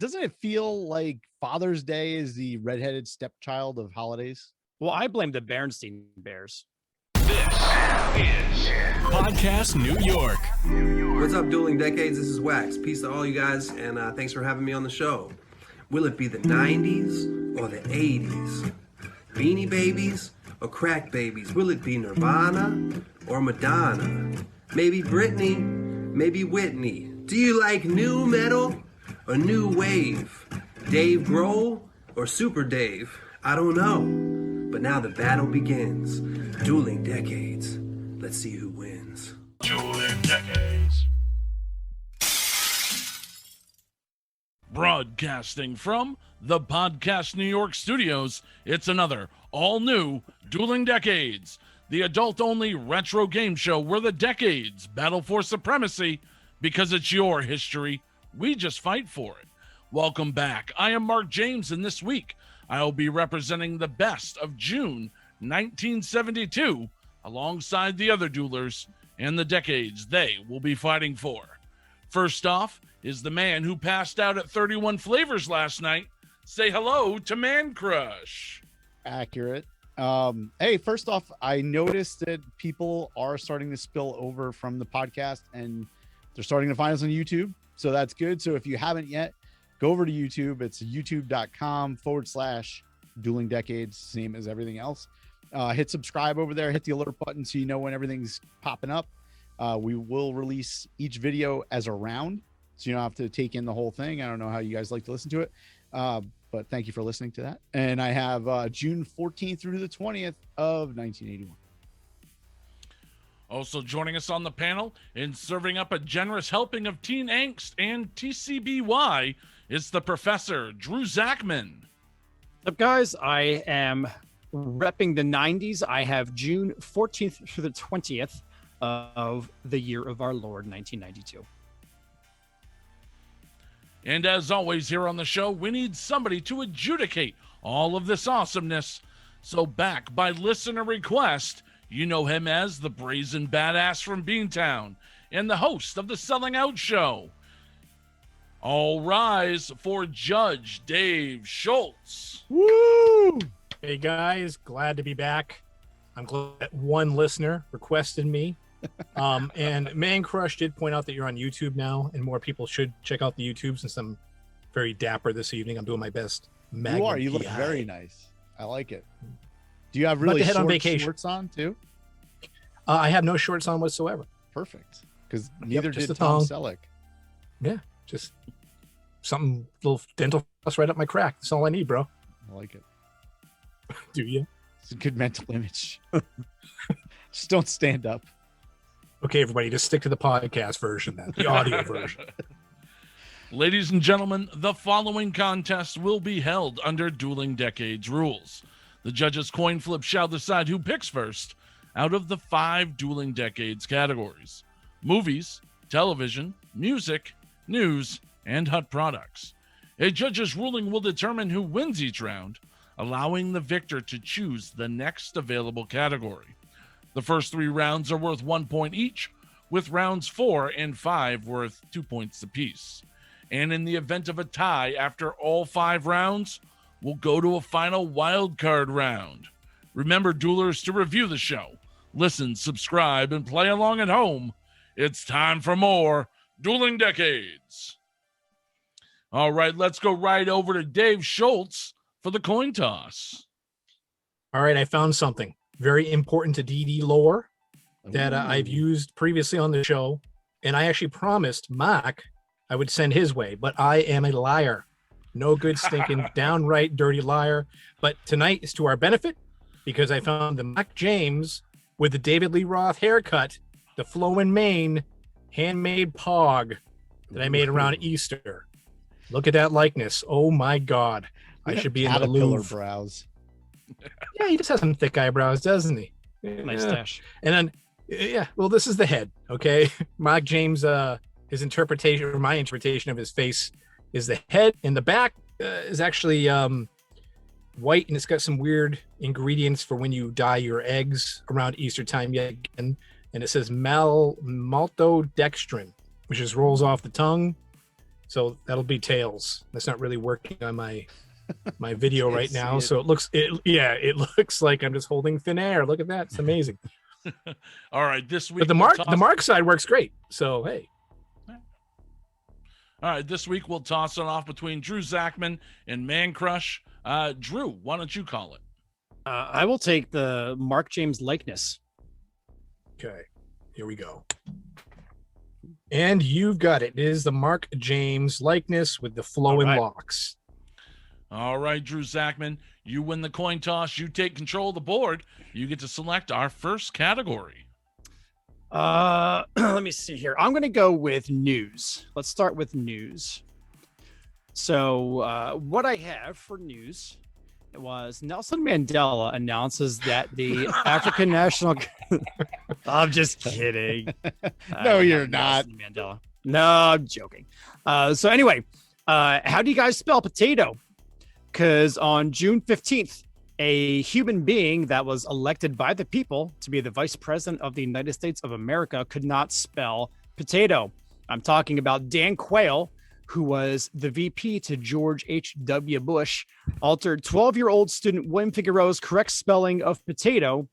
Doesn't it feel like Father's Day is the redheaded stepchild of holidays? Well, I blame the Berenstain Bears. This is Podcast New York. What's up, Dueling Decades? This is Wax. Peace to all you guys, and thanks for having me on the show. Will it be the 90s or the 80s? Beanie Babies or Crack Babies? Will it be Nirvana or Madonna? Maybe Britney, maybe Whitney. Do you like new metal or new wave? Dave Grohl or Super Dave? I don't know. But now the battle begins. Dueling Decades. Let's see who wins. Dueling Decades. Broadcasting from the Podcast New York studios, it's another all-new Dueling Decades, the adult-only retro game show where the decades battle for supremacy because it's your history. We just fight for it. Welcome back. I am Marc James, and this week I will be representing the best of June 1972 alongside the other duelers and the decades they will be fighting for. First off is the man who passed out at 31 Flavors last night. Say hello to Mancrush. Accurate. Hey, first off, I noticed that people are starting to spill over from the podcast and they're starting to find us on YouTube. So that's good. So if you haven't yet, go over to YouTube. It's youtube.com/Dueling Decades, same as everything else. Hit subscribe over there, hit the alert button so you know when everything's popping up. We will release each video as a round, so you don't have to take in the whole thing. I don't know how you guys like to listen to it, but thank you for listening to that. And I have June 14th through the 20th of 1981. Also joining us on the panel and serving up a generous helping of teen angst and TCBY is the Professor, Drew Zakmin. What's up, guys? I am repping the 90s. I have June 14th through the 20th of the year of our Lord, 1992. And as always here on the show, we need somebody to adjudicate all of this awesomeness. So back by listener request, you know him as the brazen badass from Beantown and the host of the Selling Out Show. All rise for Judge Dave Schultz. Woo! Hey guys, glad to be back. I'm glad that one listener requested me. And Mancrush did point out that you're on YouTube now, and more people should check out the YouTube since I'm very dapper this evening. I'm doing my best. You are. You look very nice. I like it. Do you have really short shorts on too? I have no shorts on whatsoever. Perfect. Because neither did Tom thong. Selleck. Yeah, just something little dental floss right up my crack. That's all I need, bro. I like it. Do you? It's a good mental image. Just don't stand up. Okay, everybody, just stick to the podcast version then, the audio version. Ladies and gentlemen, the following contest will be held under Dueling Decades rules. The judges' coin flip shall decide who picks first out of the 5 Dueling Decades categories: movies, television, music, news, and hut products. A judge's ruling will determine who wins each round, allowing the victor to choose the next available category. The first 3 rounds are worth 1 point each, with rounds 4 and 5 worth 2 points apiece. And in the event of a tie after all 5 rounds, we'll go to a final wild card round. Remember, duelers, to review the show, listen, subscribe, and play along at home. It's time for more Dueling Decades. All right, let's go right over to Dave Schultz for the coin toss. All right, I found something very important to DD lore that I've used previously on the show, and I actually promised Marc I would send his way, but I am a liar. No good, stinking, downright dirty liar. But tonight is to our benefit because I found the Marc James with the David Lee Roth haircut, the flowing mane, handmade pog that I made around Easter. Look at that likeness. Oh my God. I should be in the Louvre. Brows. Yeah, he just has some thick eyebrows, doesn't he? Nice stash. And then, yeah, well, this is the head, okay? Marc James, his interpretation, or my interpretation of his face is the head, and the back is actually white, and it's got some weird ingredients for when you dye your eggs around Easter time yet again. And it says maltodextrin, which just rolls off the tongue. So that'll be tails. That's not really working on my video right now. it. So it looks like I'm just holding thin air. Look at that. It's amazing. All right, this week. But the Marc side works great. So, hey. All right, this week we'll toss it off between Drew Zakmin and Mancrush. Drew, why don't you call it? I will take the Marc James likeness. Okay, here we go. And you've got it. It is the Marc James likeness with the flowing locks. All right, Drew Zakmin, you win the coin toss. You take control of the board. You get to select our first category. Let me see here. I'm going to go with news. Let's start with news. So what I have for news was Nelson Mandela announces that the African National... I'm just kidding. No, you're not. Nelson Mandela. No, I'm joking. So anyway, how do you guys spell potato? Because on June 15th, a human being that was elected by the people to be the vice president of the United States of America could not spell potato. I'm talking about Dan Quayle, who was the VP to George H.W. Bush, altered 12-year-old student William Figueroa's correct spelling of potato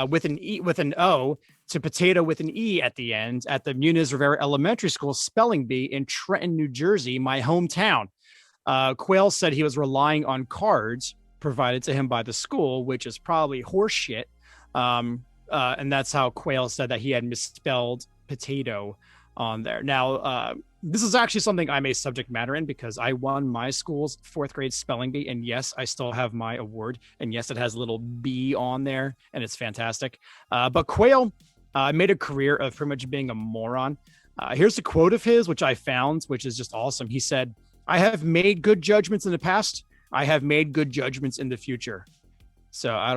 with an O to potato with an E at the end at the Muniz Rivera Elementary School spelling bee in Trenton, New Jersey, my hometown. Quayle said he was relying on cards provided to him by the school, which is probably horseshit. And that's how Quayle said that he had misspelled potato on there. Now, this is actually something I'm a subject matter in because I won my school's 4th grade spelling bee. And yes, I still have my award. And yes, it has a little B on there and it's fantastic. But Quayle made a career of pretty much being a moron. Here's a quote of his, which I found, which is just awesome. He said, "I have made good judgments in the past. I have made good judgments in the future." So I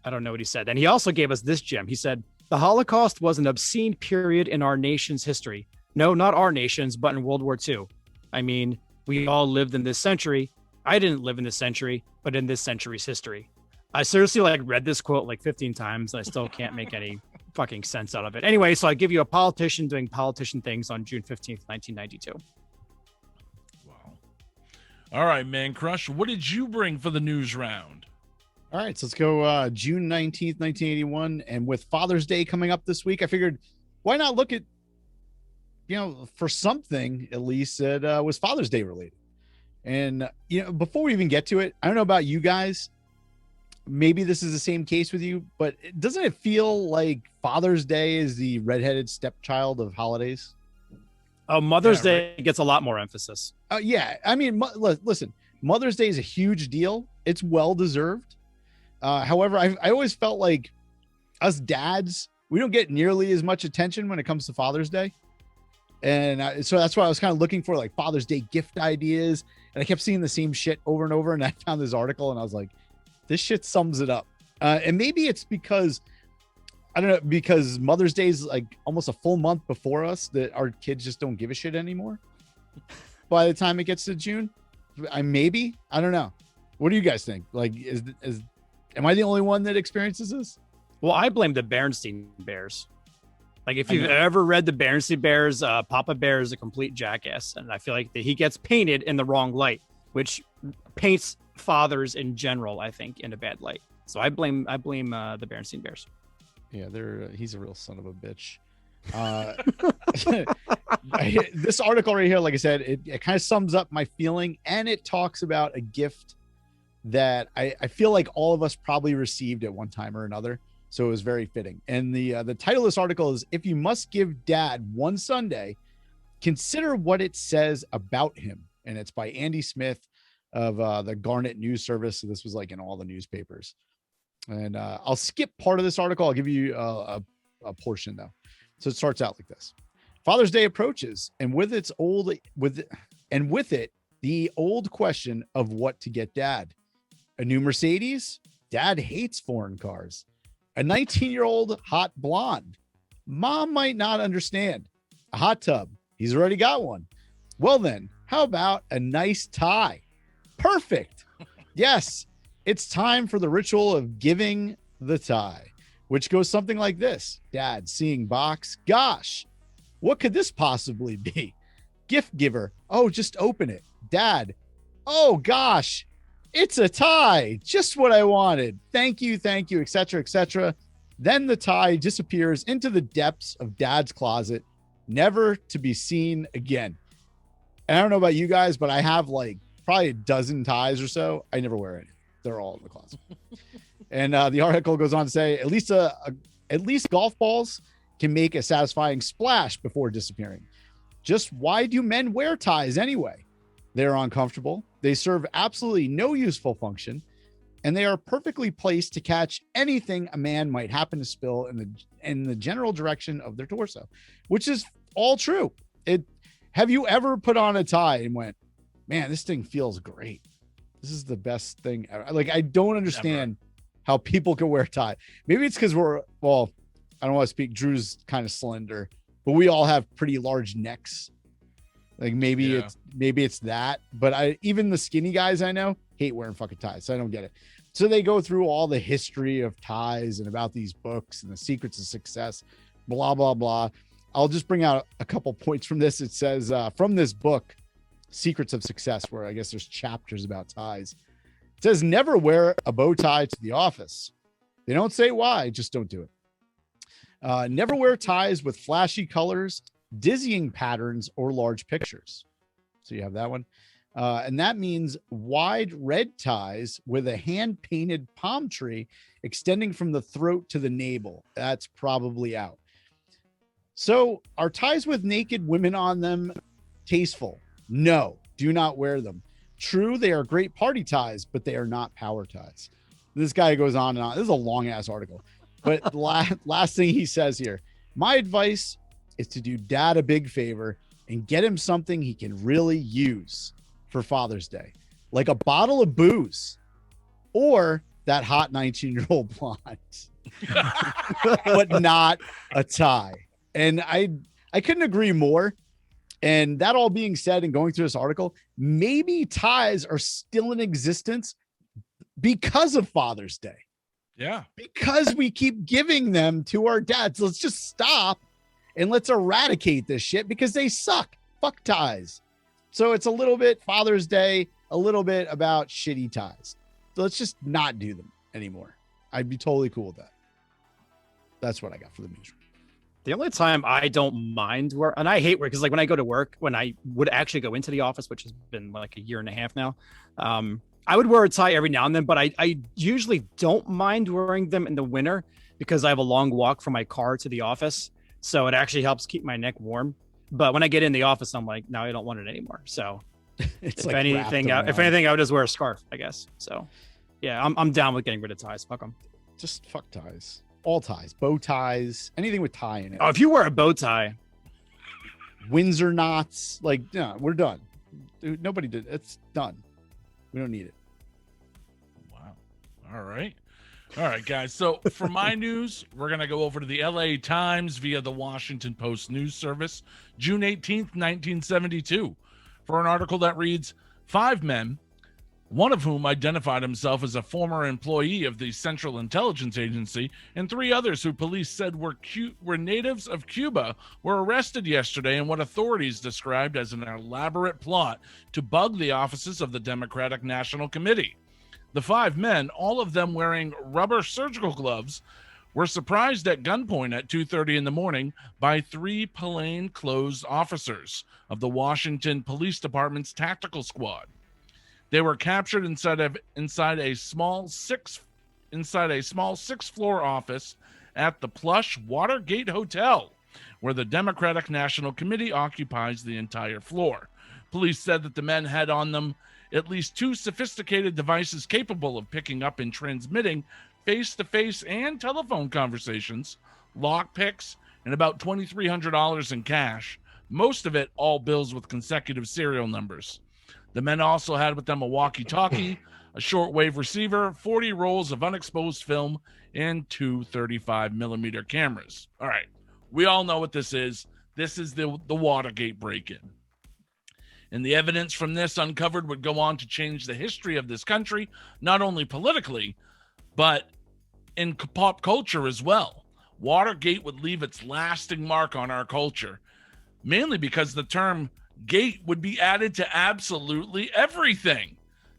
don't know what he said. And he also gave us this gem. He said, "The Holocaust was an obscene period in our nation's history. No, not our nation's, but in World War II. I mean, we all lived in this century. I didn't live in this century, but in this century's history." I seriously read this quote 15 times and I still can't make any fucking sense out of it. Anyway, so I give you a politician doing politician things on June 15th, 1992. All right, Mancrush, what did you bring for the news round? All right, so let's go June 19th, 1981. And with Father's Day coming up this week, I figured why not look at, for something at least that was Father's Day related. And, before we even get to it, I don't know about you guys. Maybe this is the same case with you, but doesn't it feel like Father's Day is the redheaded stepchild of holidays? Oh, Mother's Day gets a lot more emphasis. Yeah. I mean, listen, Mother's Day is a huge deal. It's well-deserved. However, I always felt like us dads, we don't get nearly as much attention when it comes to Father's Day. And so that's why I was kind of looking for Father's Day gift ideas. And I kept seeing the same shit over and over. And I found this article and I was like, this shit sums it up. And maybe it's because, I don't know, because Mother's Day is almost a full month before us that our kids just don't give a shit anymore. By the time it gets to June, I don't know. What do you guys think? Am I the only one that experiences this? Well, I blame the Berenstain Bears. If you've ever read the Berenstain Bears, Papa Bear is a complete jackass. And I feel like that he gets painted in the wrong light, which paints fathers in general, I think, in a bad light. So I blame the Berenstain Bears. Yeah, he's a real son of a bitch. This article right here, like I said, it kind of sums up my feeling, and it talks about a gift that I feel like all of us probably received at one time or another. So it was very fitting. And the title of this article is, "If you must give dad one Sunday, consider what it says about him." And it's by Andy Smith of the Garnet News Service. So this was in all the newspapers. And I'll skip part of this article. I'll give you a portion though. So it starts out like this: Father's Day approaches, and with it the old question of what to get dad. A new Mercedes? Dad hates foreign cars. A 19-year-old hot blonde? Mom might not understand. A hot tub? He's already got one. Well then, how about a nice tie? Perfect. Yes. It's time for the ritual of giving the tie, which goes something like this. Dad, seeing box. Gosh, what could this possibly be? Gift giver. Oh, just open it. Dad. Oh gosh, it's a tie. Just what I wanted. Thank you, etc., etc. Then the tie disappears into the depths of dad's closet, never to be seen again. And I don't know about you guys, but I have like probably a dozen ties or so. I never wear any. They're all in the closet. And the article goes on to say, at least golf balls can make a satisfying splash before disappearing. Just why do men wear ties anyway? They're uncomfortable. They serve absolutely no useful function, and they are perfectly placed to catch anything a man might happen to spill in the general direction of their torso, which is all true. Have you ever put on a tie and went, man, this thing feels great. This is the best thing ever. Like, I don't understand how people can wear tie. Maybe it's because I don't want to speak. Drew's kind of slender, but we all have pretty large necks. Like maybe it's that, but even the skinny guys I know hate wearing fucking ties. So I don't get it. So they go through all the history of ties and about these books and the secrets of success, blah, blah, blah. I'll just bring out a couple points from this. It says from this book, Secrets of Success, where I guess there's chapters about ties. It says, never wear a bow tie to the office. They don't say why, just don't do it. Never wear ties with flashy colors, dizzying patterns, or large pictures. So you have that one. And that means wide red ties with a hand-painted palm tree extending from the throat to the navel. That's probably out. So are ties with naked women on them tasteful? No, do not wear them. True, they are great party ties, but they are not power ties. This guy goes on and on. This is a long-ass article. But last thing he says here, my advice is to do dad a big favor and get him something he can really use for Father's Day, like a bottle of booze or that hot 19-year-old blonde, but not a tie. And I couldn't agree more. And that all being said, and going through this article, maybe ties are still in existence because of Father's Day. Yeah. Because we keep giving them to our dads. Let's just stop and let's eradicate this shit because they suck. Fuck ties. So it's a little bit Father's Day, a little bit about shitty ties. So let's just not do them anymore. I'd be totally cool with that. That's what I got for the newsroom. The only time I don't mind wear, and I hate work, because like when I go to work, when I would actually go into the office, which has been like a year and a half now, I would wear a tie every now and then, but I usually don't mind wearing them in the winter because I have a long walk from my car to the office. So it actually helps keep my neck warm. But when I get in the office, I'm like, no, I don't want it anymore. So It's if like anything, I would just wear a scarf, I guess. So yeah, I'm down with getting rid of ties. Fuck them. just fuck ties. All ties, bow ties, anything with tie in it. Oh, if you wear a bow tie, Windsor knots, like, no, we're done. Dude, nobody did. It's done. We don't need it. Wow. All right, guys. So for my news, we're going to go over to the LA Times via the Washington Post News Service, June 18th, 1972, for an article that reads, 5 men, one of whom identified himself as a former employee of the Central Intelligence Agency, and 3 others who police said were natives of Cuba, were arrested yesterday in what authorities described as an elaborate plot to bug the offices of the Democratic National Committee. The 5 men, all of them wearing rubber surgical gloves, were surprised at gunpoint at 2:30 in the morning by 3 plainclothes officers of the Washington Police Department's tactical squad. They were captured inside a small 6-floor office at the plush Watergate Hotel, where the Democratic National Committee occupies the entire floor. Police said that the men had on them at least 2 sophisticated devices capable of picking up and transmitting face-to-face and telephone conversations, lockpicks, and about $2,300 in cash, most of it all bills with consecutive serial numbers. The men also had with them a walkie-talkie, a shortwave receiver, 40 rolls of unexposed film, and 2 35mm cameras. All right, we all know what this is. This is the Watergate break-in. And the evidence from this uncovered would go on to change the history of this country, not only politically, but in pop culture as well. Watergate would leave its lasting mark on our culture, mainly because the term Gate would be added to absolutely everything.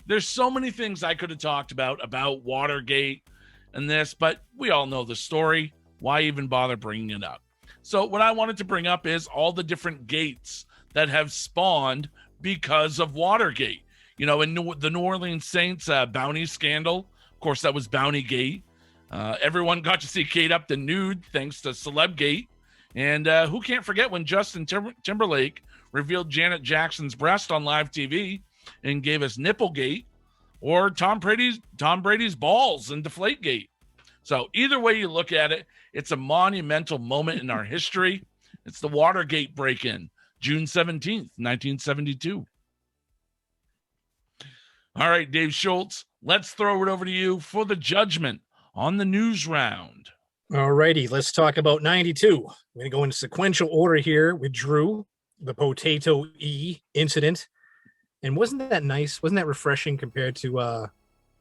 There's so many things I could have talked about Watergate and this, but we all know the story. Why even bother bringing it up? So what I wanted to bring up is all the different gates that have spawned because of Watergate. You know, in the New Orleans Saints bounty scandal, of course, that was Bounty Gate. Everyone got to see Kate Upton nude thanks to Celebgate. And who can't forget when Justin Timberlake revealed Janet Jackson's breast on live TV and gave us Nipplegate, or Tom Brady's balls in Deflategate. So either way you look at it, it's a monumental moment in our history. It's the Watergate break-in, June 17th, 1972. All right, Dave Schultz, let's throw it over to you for the judgment on the news round. All righty, let's talk about 92. We're going to go in sequential order here with Drew, the Potato E incident. And wasn't that nice? Wasn't that refreshing compared to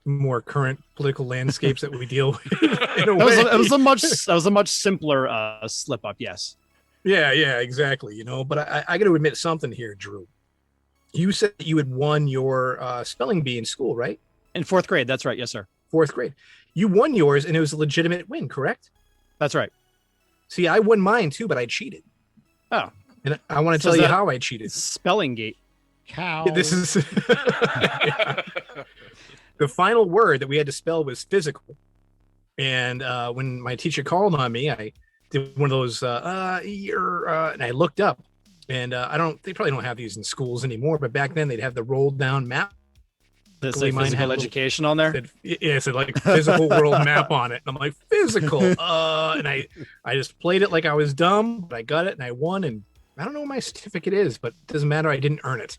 more current political landscapes that we deal with? In a way? It was a much simpler slip up. Yes. Yeah, exactly. You know, but I got to admit something here, Drew. You said that you had won your spelling bee in school, right? In 4th grade. That's right. Yes, sir. 4th grade. You won yours, and it was a legitimate win, correct? That's right. See, I won mine too, but I cheated. Oh. And I want to tell you how I cheated. Spelling gate. Cow. This is yeah. The final word that we had to spell was physical. And when my teacher called on me, I did one of those, and I looked up. And they probably don't have these in schools anymore, but back then they'd have the rolled down map. Does it say physical education on there? It said like physical world map on it. And I'm like, physical. And I just played it like I was dumb, but I got it and I won. And I don't know what my certificate is, but it doesn't matter. I didn't earn it.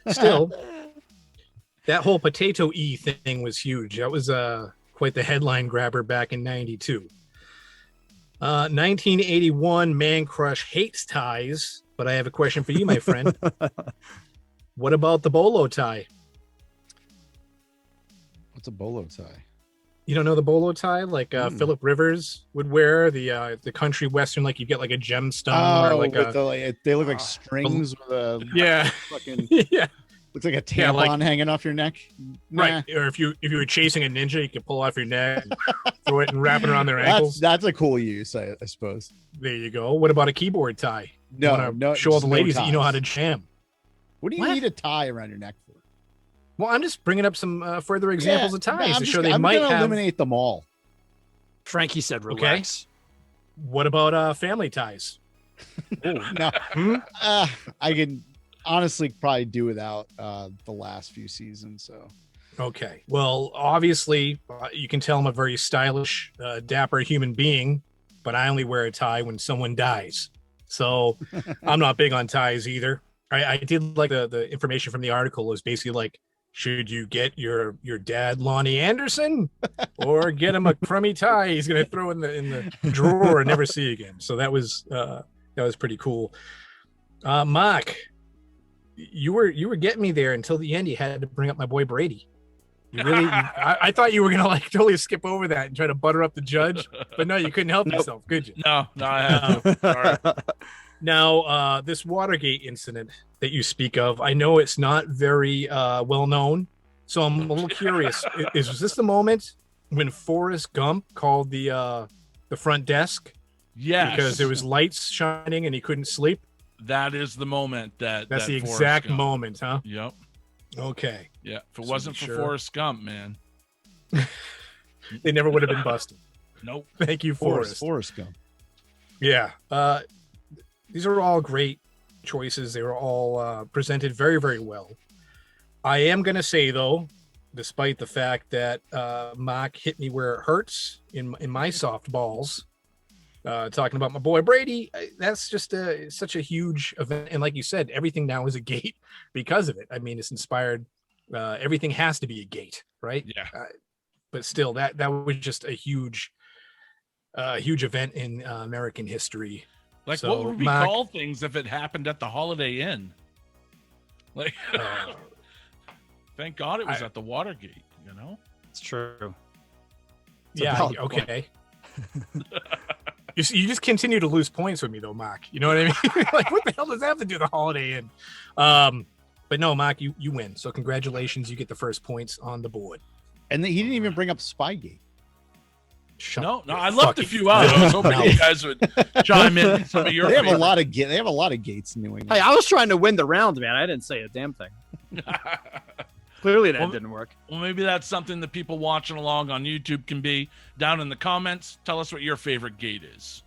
Still, that whole Potato E thing was huge. That was quite the headline grabber back in 92. 1981, Mancrush hates ties. But I have a question for you, my friend. What about the bolo tie? What's a bolo tie? You don't know the bolo tie? Like Philip Rivers would wear the country western, like you get like a gemstone or like they look like strings with a fucking yeah. Looks like a tampon hanging off your neck. Right. Or if you were chasing a ninja, you could pull off your neck, and throw it and wrap it around their ankles. That's a cool use, I suppose. There you go. What about a keyboard tie? No, show all the ladies that you know how to jam. What do you need a tie around your neck for? Well, I'm just bringing up some further examples of ties to show they I'm might gonna have. Eliminate them all. Frankie said relax. Okay. What about family ties? No, I can honestly probably do without the last few seasons. So okay, well, obviously you can tell I'm a very stylish, dapper human being, but I only wear a tie when someone dies. So I'm not big on ties either. I did like the information from the article was basically like, should you get your dad Lonnie Anderson or get him a crummy tie he's gonna throw in the drawer and never see again? So that was pretty cool. Mark, you were getting me there until the end. You had to bring up my boy Brady. You really, I thought you were gonna like totally skip over that and try to butter up the judge, but no, you couldn't help yourself, could you? No, I haven't. Sorry. Now, this Watergate incident that you speak of, I know it's not very well known, so I'm a little curious. Was this the moment when Forrest Gump called the front desk? Yes, because there was lights shining and he couldn't sleep. That is the moment that's the exact moment, huh? Yep. Okay. Yeah. If it wasn't for Forrest Gump, man, they never would have been busted. Nope. Thank you, Forrest Gump. Yeah. These are all great choices. They were all presented very, very well. I am going to say, though, despite the fact that Mark hit me where it hurts in my soft balls, talking about my boy Brady, that's just such a huge event. And like you said, everything now is a gate because of it. I mean, it's inspired. Everything has to be a gate, right? Yeah. But still, that was just a huge event in American history. Like, so, what would we call things if it happened at the Holiday Inn? Like, thank God it was at the Watergate, you know? It's true. Yeah, okay. You just continue to lose points with me, though, Mark. You know what I mean? Like, what the hell does that have to do the holiday in? But no, Mark, you win. So congratulations, you get the first points on the board. And he didn't even bring up Spygate. No, I left a few out. I was hoping you guys would chime in with some of your. They have a lot of gates in New England. Hey, I was trying to win the round, man. I didn't say a damn thing. Clearly, that didn't work. Well, maybe that's something that people watching along on YouTube can be down in the comments. Tell us what your favorite gate is.